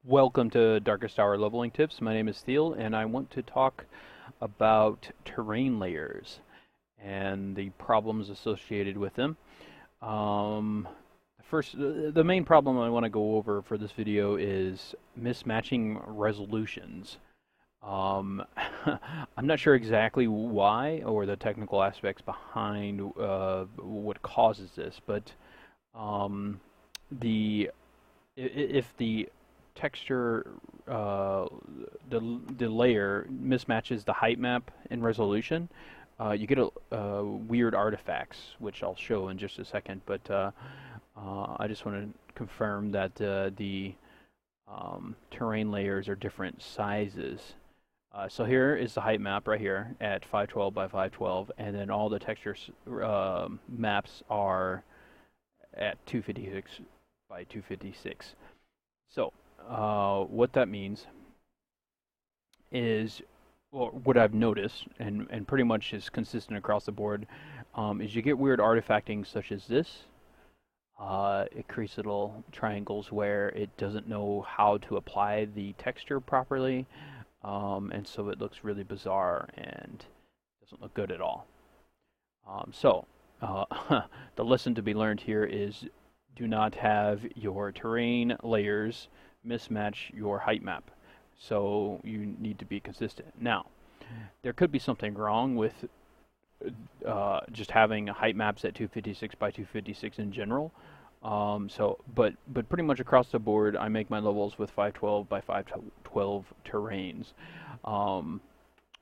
Welcome to Darkest Hour Leveling Tips. My name is Thiel, and I want to talk about terrain layers and the problems associated with them. The main problem I want to go over for this video is mismatching resolutions. Um, I'm not sure exactly why or the technical aspects behind what causes this, but um, the if the texture uh, the layer mismatches the height map in resolution, you get weird artifacts, which I'll show in just a second. But I just want to confirm that the terrain layers are different sizes. So here is the height map right here at 512 by 512, and then all the texture maps are at 256 by 256. So, what that means is, well, what I've noticed, and pretty much is consistent across the board, is you get weird artifacting such as this. It creates little triangles where it doesn't know how to apply the texture properly, and so it looks really bizarre and doesn't look good at all. The lesson to be learned here is do not have your terrain layers mismatch your height map. So you need to be consistent. Now, there could be something wrong with just having height maps at 256 by 256 in general. But pretty much across the board, I make my levels with 512 by 512 terrains. Um,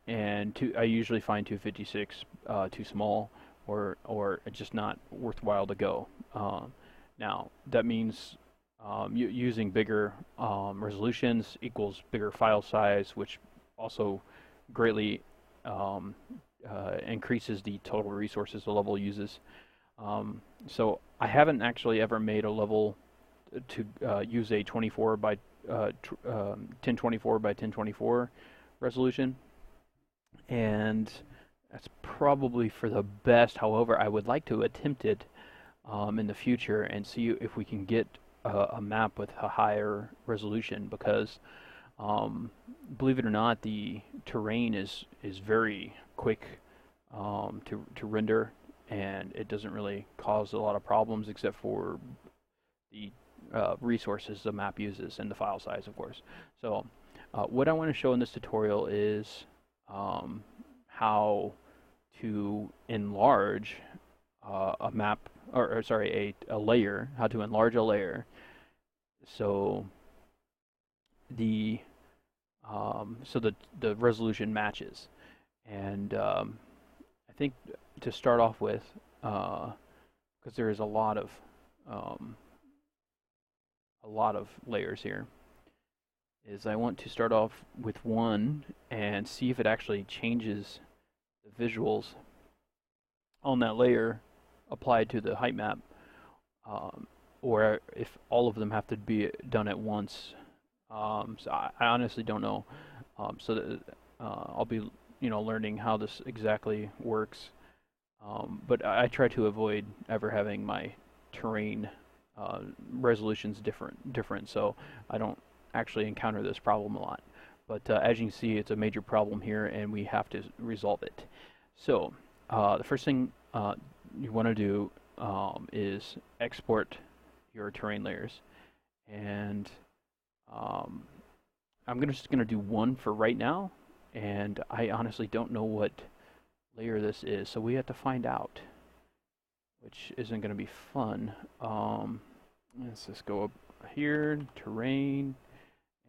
I usually find 256 too small or just not worthwhile to go. Now that means using bigger resolutions equals bigger file size, which also greatly um, increases the total resources the level uses. So I haven't actually ever made a level to use a 24 by 1024 by 1024 resolution, and that's probably for the best. However, I would like to attempt it in the future and see if we can get a map with a higher resolution because believe it or not, the terrain is very quick to render, and it doesn't really cause a lot of problems except for the resources the map uses and the file size, of course. So, what I want to show in this tutorial is how to enlarge a map, or sorry, a layer, how to enlarge a layer so the the resolution matches. And I think to start off with, because there is um, a lot of layers here, is I want to start off with one and see if it actually changes the visuals on that layer applied to the height map, um, or if all of them have to be done at once. I honestly don't know. So that, I'll be, learning how this exactly works. But I try to avoid ever having my terrain uh, resolutions different, so I don't actually encounter this problem a lot. But as you can see, it's a major problem here, and we have to resolve it. So the first thing you want to do is export your terrain layers, and um, just gonna do one for right now, and I honestly don't know what layer this is, so we have to find out, which isn't gonna be fun. Let's just go up here, terrain,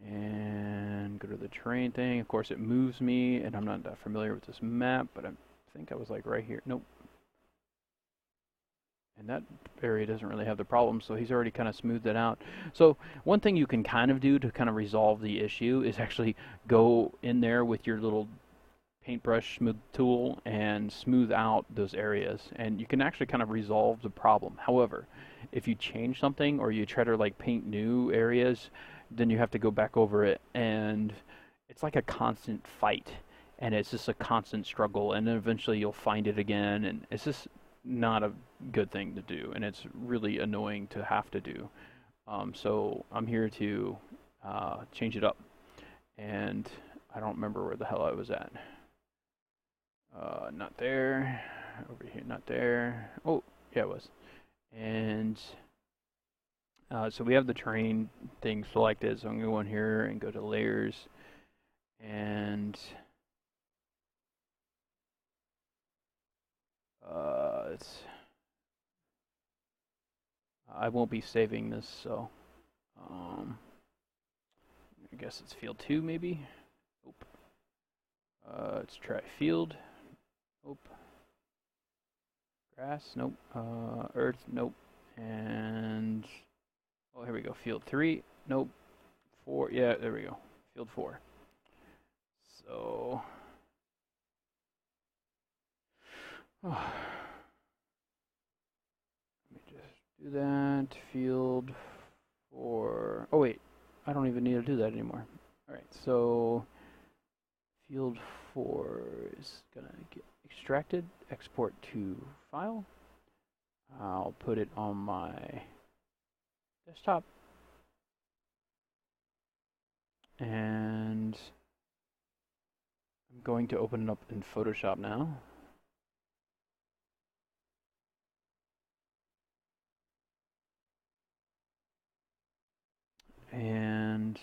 and go to the terrain thing. Of course, it moves me, and I'm not that familiar with this map, but I think I was like right here. Nope. And that area doesn't really have the problem, so he's already kind of smoothed it out. So one thing you can kind of do to kind of resolve the issue is actually go in there with your little paintbrush smooth tool and smooth out those areas, and you can actually kind of resolve the problem. However, if you change something or you try to like paint new areas, then you have to go back over it, and it's like a constant fight, and it's just a constant struggle, and then eventually you'll find it again, and it's just not a good thing to do, and it's really annoying to have to do. So I'm here to change it up. And I don't remember where the hell I was at. Not there. Over here, not there. Oh, yeah, it was. And so we have the terrain thing selected. So I'm going to go in here and go to layers. And I won't be saving this, so I guess it's field 2 maybe. Nope. Let's try field. Nope. Grass. Nope. Earth. Nope. And oh, here we go. Field 3. Nope. 4. Yeah, there we go. Field 4. So let me just do that. Field 4. Oh wait, I don't even need to do that anymore. All right, so field 4 is gonna get extracted. Export to file. I'll put it on my desktop. And I'm going to open it up in Photoshop now. And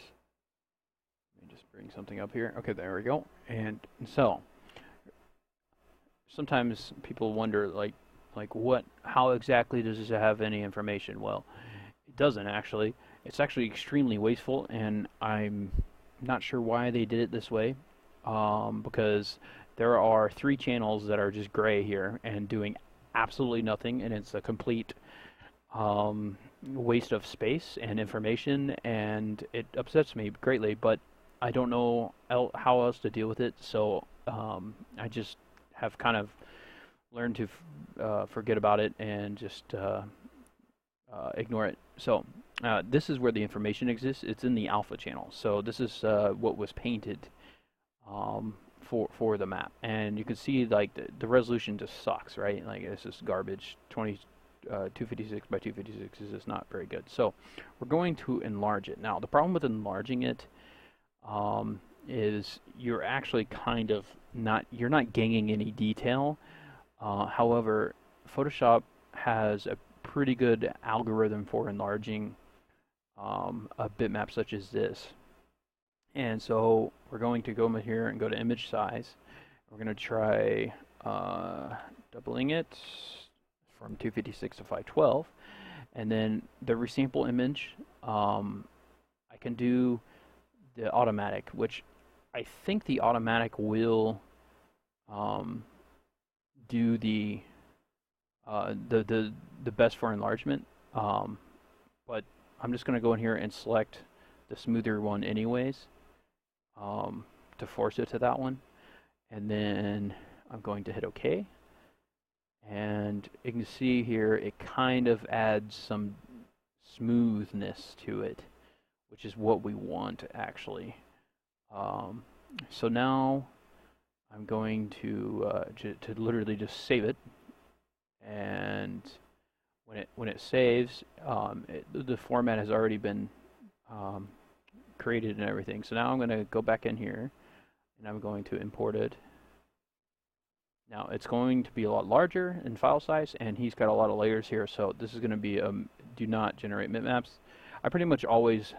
let me just bring something up here. Okay, there we go. And so sometimes people wonder how exactly does this have any information? Well, it doesn't actually. It's actually extremely wasteful, and I'm not sure why they did it this way. Because there are 3 channels that are just gray here and doing absolutely nothing, and it's a complete waste of space and information, and it upsets me greatly, but I don't know how else to deal with it, so I just have kind of learned to forget about it and just ignore it. So this is where the information exists. It's in the alpha channel, so this is what was painted for the map, and you can see like the resolution just sucks, right? Like this is garbage. 256 by 256 is just not very good. So we're going to enlarge it. Now the problem with enlarging it is you're actually kind of you're not gaining any detail. However, Photoshop has a pretty good algorithm for enlarging a bitmap such as this. And so we're going to go in here and go to image size. We're going to try doubling it from 256 to 512. And then the resample image, I can do the automatic, which I think the automatic will do the best for enlargement. But I'm just going to go in here and select the smoother one anyways. To force it to that one, and then I'm going to hit OK, and you can see here it kind of adds some smoothness to it, which is what we want actually. So now I'm going to literally just save it, and when it saves, the format has already been created and everything. So now I'm going to go back in here and I'm going to import it. Now it's going to be a lot larger in file size, and he's got a lot of layers here, so this is going to be do not generate bitmaps. I pretty much always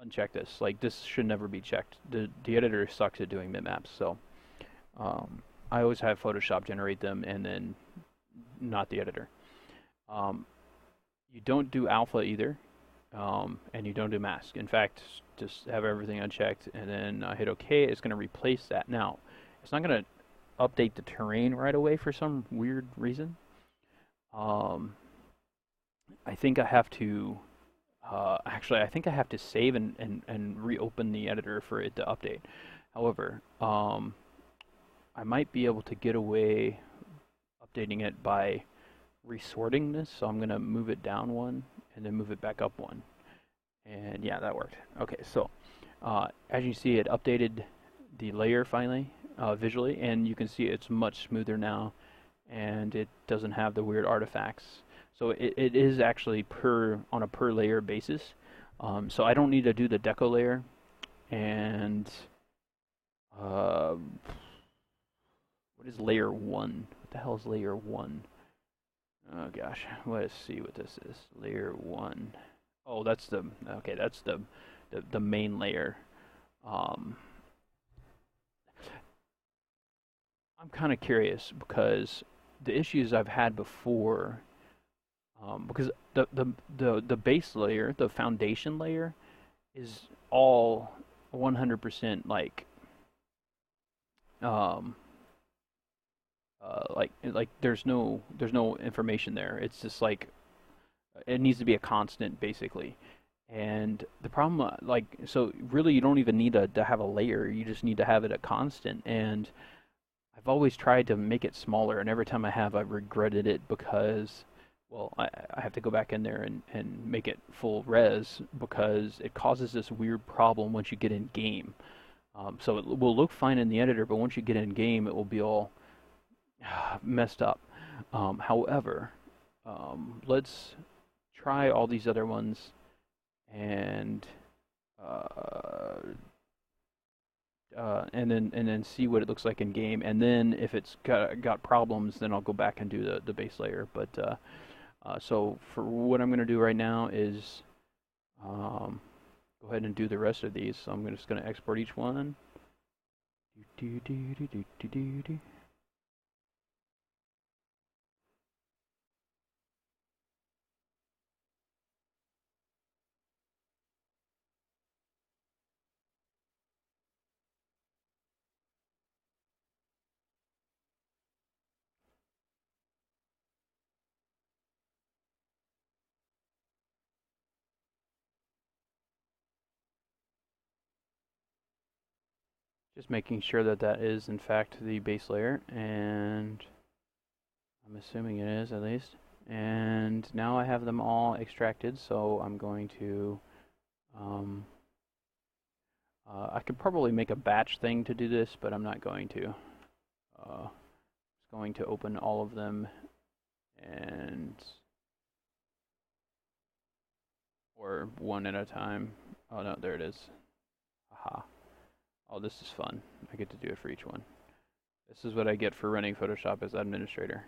uncheck this. Like this should never be checked. The editor sucks at doing bitmaps, so I always have Photoshop generate them and then not the editor. You don't do alpha either. And you don't do mask. In fact, just have everything unchecked, and then hit OK. It's going to replace that. Now, it's not going to update the terrain right away for some weird reason. I think I have to actually, I think I have to save and reopen the editor for it to update. However, I might be able to get away updating it by resorting this, so I'm going to move it down one and then move it back up one, and yeah, that worked. Okay, so as you see, it updated the layer finally visually, and you can see it's much smoother now, and it doesn't have the weird artifacts. So it is actually on a per layer basis. So I don't need to do the deco layer. And uh, what is layer one? What the hell is layer one? Oh gosh, let's see what this is. Layer one. Oh, that's the okay. That's the main layer. Um, I'm kind of curious because the issues I've had before, because the base layer, the foundation layer, is all 100% um, like there's no information there. It's just like it needs to be a constant basically. And the problem, so really you don't even need to have a layer. You just need to have it a constant. And I've always tried to make it smaller, and every time I have, I've regretted it because, well, I have to go back in there and make it full res because it causes this weird problem once you get in game. So it will look fine in the editor, but once you get in game, it will be all messed up. However, let's try all these other ones and uh, and then see what it looks like in game. And then if it's got problems, then I'll go back and do the base layer. But so for what I'm going to do right now is go ahead and do the rest of these. So I'm just going to export each one. Do, do, do, do, do, do, do. Just making sure that that is in fact the base layer, and I'm assuming it is at least. And now I have them all extracted, so I'm going to um, I could probably make a batch thing to do this, but I'm not going to. Just going to open all of them and or one at a time. Oh no, there it is. Aha. Oh, this is fun. I get to do it for each one. This is what I get for running Photoshop as administrator.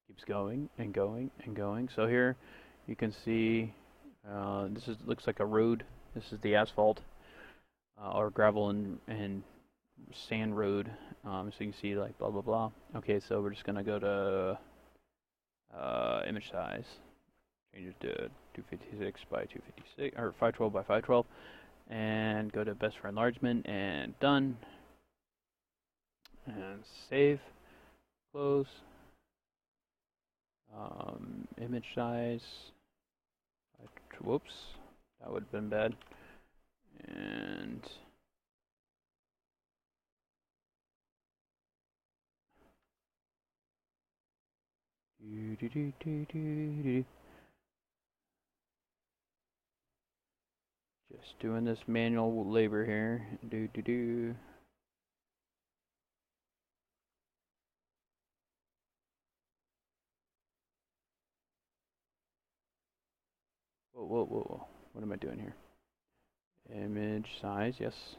Keeps going and going and going. So here you can see looks like a road. This is the asphalt or gravel and sand road. So you can see like blah blah blah. Okay, so we're just gonna go to image size. Change it to 256 by 256 or 512 by 512, and go to best for enlargement and done. And save, close. Image size. Whoops, that would have been bad. And just doing this manual labor here. Whoa, whoa, whoa, whoa. What am I doing here? Image size, yes.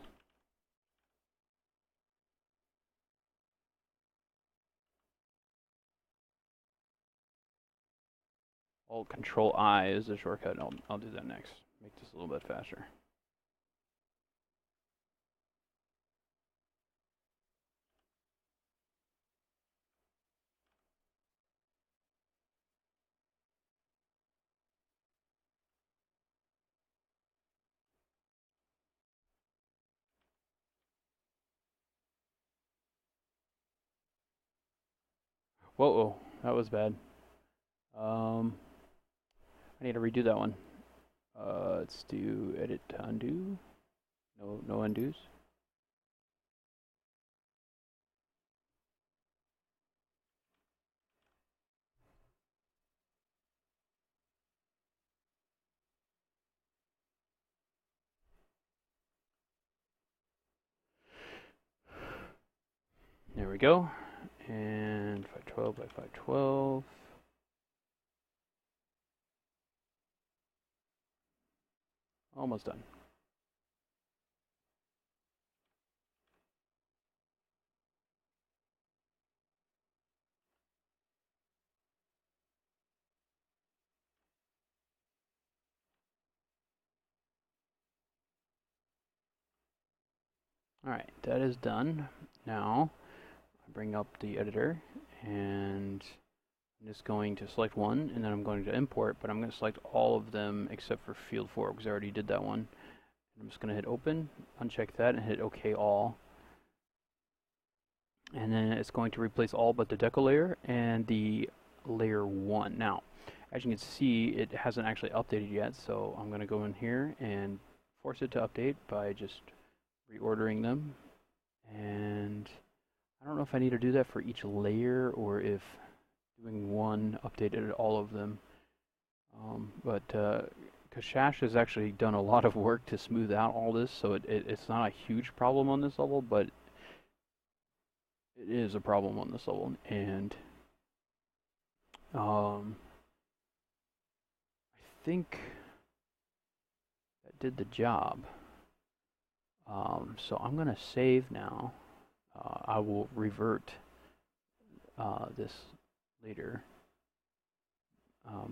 Alt Control I is the shortcut. I'll do that next. Make this a little bit faster. Whoa, whoa, that was bad. I need to redo that one. Let's do edit to undo. No undos. we go. And 512 by 512. Almost done. Alright, that is done. Now, I bring up the editor, and I'm just going to select one, and then I'm going to import, but I'm going to select all of them except for field 4, because I already did that one. I'm just going to hit open, uncheck that, and hit OK all. And then it's going to replace all but the deco layer and the layer 1. Now, as you can see, it hasn't actually updated yet, so I'm going to go in here and force it to update by just reordering them. And I don't know if I need to do that for each layer or if doing one updated all of them. But Kashash has actually done a lot of work to smooth out all this, so it's not a huge problem on this level, but it is a problem on this level. And I think that did the job. So I'm going to save now. I will revert this later.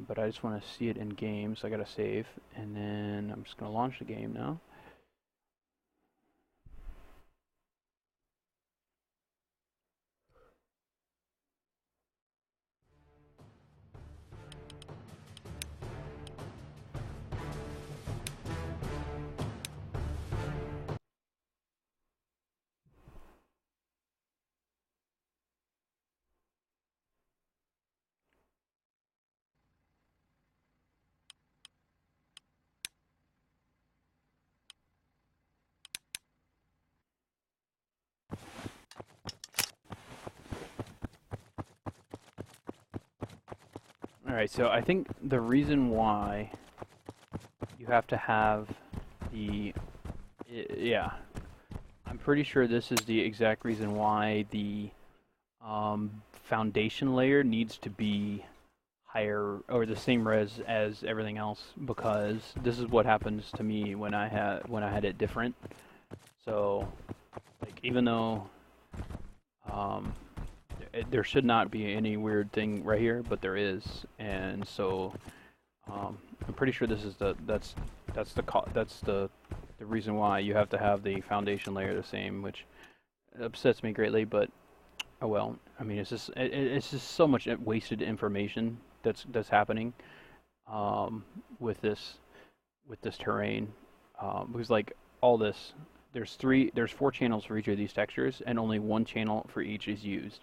But I just want to see it in game, so I got to save. And then I'm just going to launch the game now. Alright, so I think the reason why you have to have the... Yeah, I'm pretty sure this is the exact reason why the foundation layer needs to be higher or the same res as everything else, because this is what happens to me when I had it different. So, like, even though there should not be any weird thing right here, but there is, and so I'm pretty sure this is that's the reason why you have to have the foundation layer the same, which upsets me greatly. But oh well. I mean, it's just so much wasted information that's happening with this terrain, because like all this, there's 4 channels for each of these textures, and only 1 channel for each is used.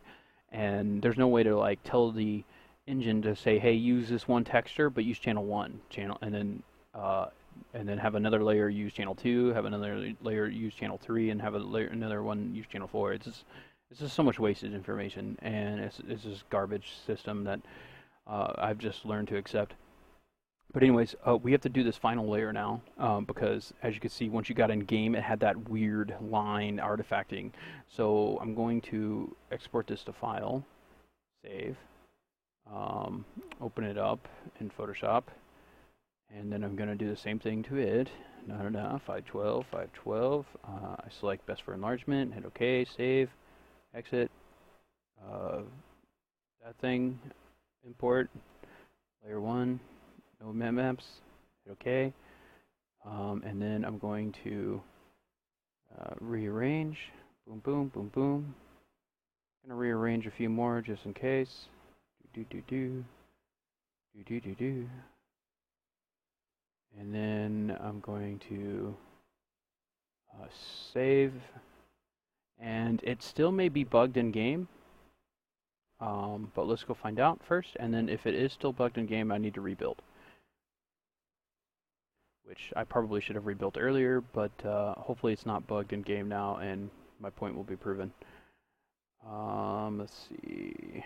And there's no way to like tell the engine to say, hey, use this one texture, but use channel 1 and then have another layer use channel 2, have another layer use channel 3, and have another one use channel 4. It's just so much wasted information, and it's just garbage system that I've just learned to accept. But anyways, we have to do this final layer now, because as you can see, once you got in game, it had that weird line artifacting. So I'm going to export this to file, save, open it up in Photoshop, and then I'm going to do the same thing to it. 512, 512. I select best for enlargement, hit OK, save, exit, that thing, import, layer 1. No maps, hit OK, and then I'm going to rearrange, boom, boom, boom, boom. I'm gonna rearrange a few more just in case. And then I'm going to save, and it still may be bugged in game. But let's go find out first, and then if it is still bugged in game, I need to rebuild. Which I probably should have rebuilt earlier, but hopefully it's not bugged in game now, and my point will be proven. Let's see.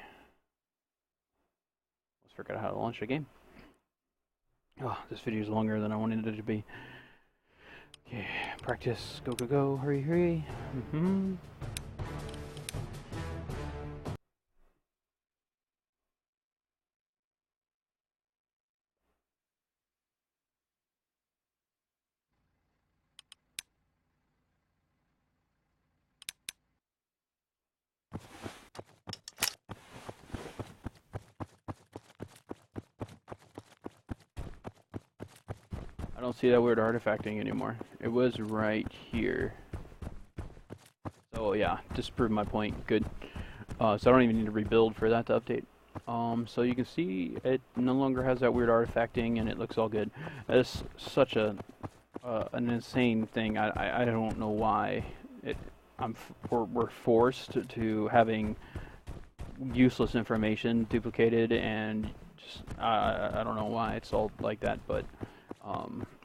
Almost forgot how to launch a game. Oh, this video is longer than I wanted it to be. Okay, practice, go, go, go, hurry, hurry. I don't see that weird artifacting anymore. It was right here. So yeah, just proved my point. Good. So I don't even need to rebuild for that to update. So you can see it no longer has that weird artifacting, and it looks all good. It's such an insane thing. I don't know why we're forced to having useless information duplicated, and just I don't know why it's all like that, but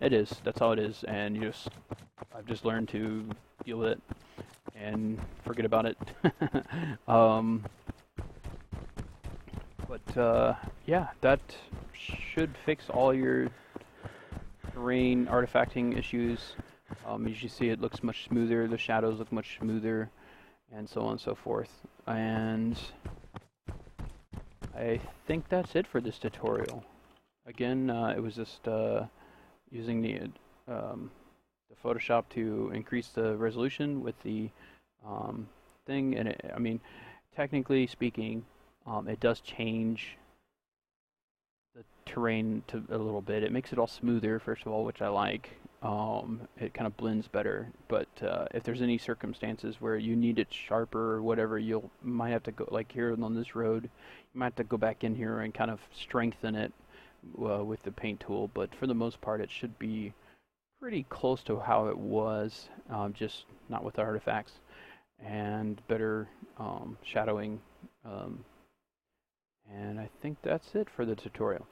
it is. That's how it is, and I've just learned to deal with it and forget about it. Yeah, that should fix all your terrain artifacting issues. As you see, it looks much smoother. The shadows look much smoother, and so on and so forth. And I think that's it for this tutorial. Again, it was just using the Photoshop to increase the resolution with the thing, and I mean, technically speaking, it does change the terrain a little bit. It makes it all smoother, first of all, which I like. It kind of blends better, but if there's any circumstances where you need it sharper or whatever, you might have to go, like here on this road, you might have to go back in here and kind of strengthen it with the paint tool, but for the most part it should be pretty close to how it was, just not with artifacts, and better shadowing, and I think that's it for the tutorial.